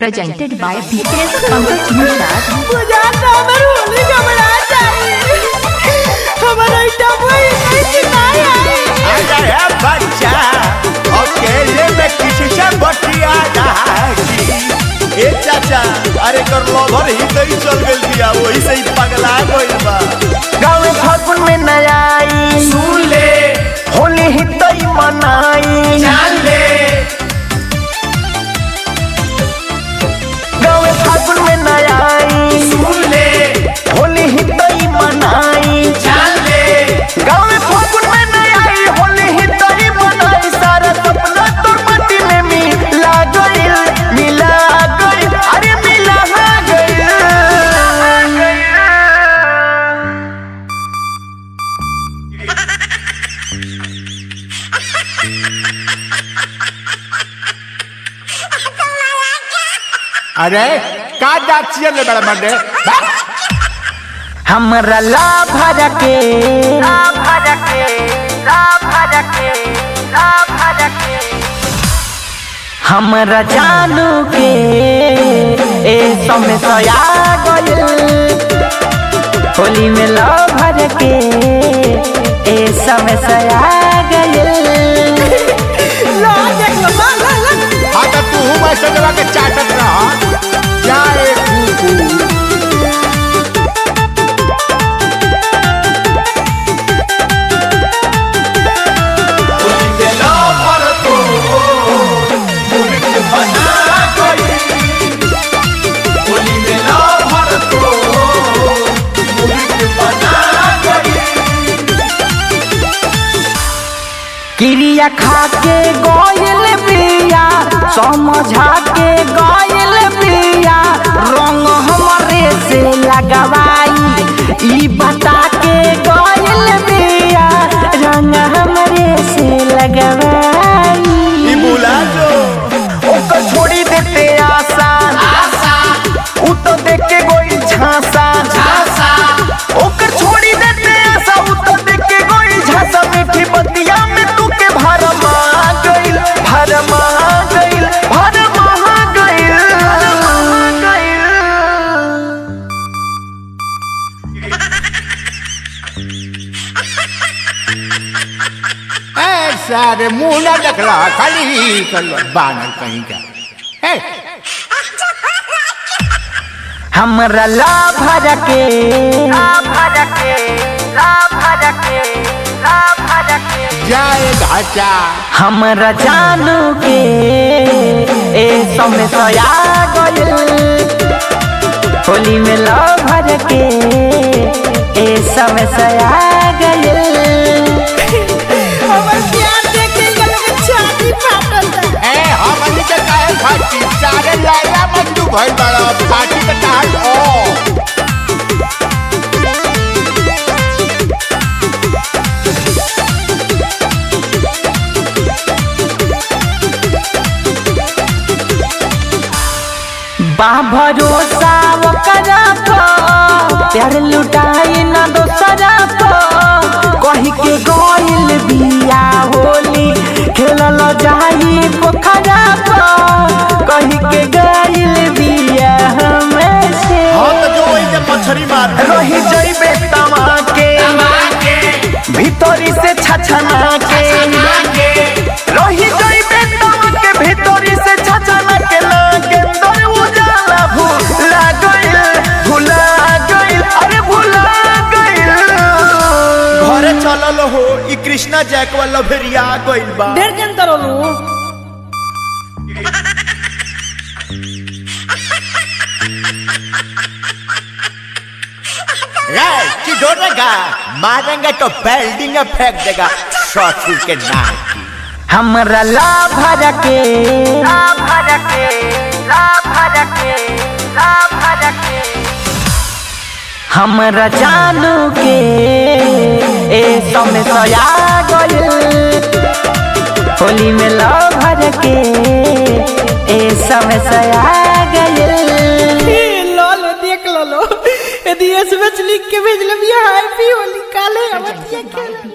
Presented by BTS Pankaj Mishra। Holi का बड़ा चाहिए हमारा डबल अरे बच्चा अकेले में किसी से बतिया रहा है चाचा। अरे कर लवर ही कहीं चल गई दिया वही से ही पगला गइल बा। गाँव फागुन में नया आई सुन ले होली ही तई मनाई जान ले गाँव फागुन में नया आई सुन ले होली ही तई मनाई जान ले गाँव फागुन में नया आई होली ही तई मनाई सारा सपना तोर मट्टी में मिला गइल अरे मिला गइल। अरे का जाचिए ले बड़ा मंडे हमरा ला भर के हमरा जानू के ए समय सया गइल होली में ला भर के ए समय सया गइल। हाँ तो तू मैं सजवा के चाटत रहा क्या एक क्रिया खा के गोयल पिया समझा के गोयल पिया रंग हमारे से लगवाई ई बता के गोयल पिया रंग हमारे से लगवाई ई बुला जो ओकर छोड़ी देते आसान उ तो देख के गोई झांसा ओकर छोड़ी देते आशा उ तो देख के गोई झांसा मीठी बतिया में सारे मुंह ना देख रहा खाली कर बानर कहीं का हमरा ला भर के जाए घाचा हमरा जानू के ए समय सया गइल होली में ला भर के ए समय सया गइल। हमनी के काहे फाटी सारे लाया मंजू भइल बड़ा फाटी के टाट ओ बा भरोसा ओकरा पर प्यार लुटाई ना दोसरा पर कही के गइल बिया होली खेलल जाई पोखरा पर कही के गइल बिया हमें से हां तो जो वही के मछरी मार रही जइबे तमा के भीतरी से छछना के रही जइबे तमा के भीतरी से छछना के लागे तोर उजाला भूला गइल अरे भूला गइल। घरे चलल हो ई कृष्णा जैक वाला भेरिया गइल बा ढेर जन तरलू चिढ़ोगा मारेंगे तो बिल्डिंग फेंक देगा ससुर के नाम हमरा ला भर के हमरा जानू के ए समय सया गइल होली में ला भर के ए समय सया गइल। देख लो यदि एसएमएस लिख के भेज ले हैप्पी होली काले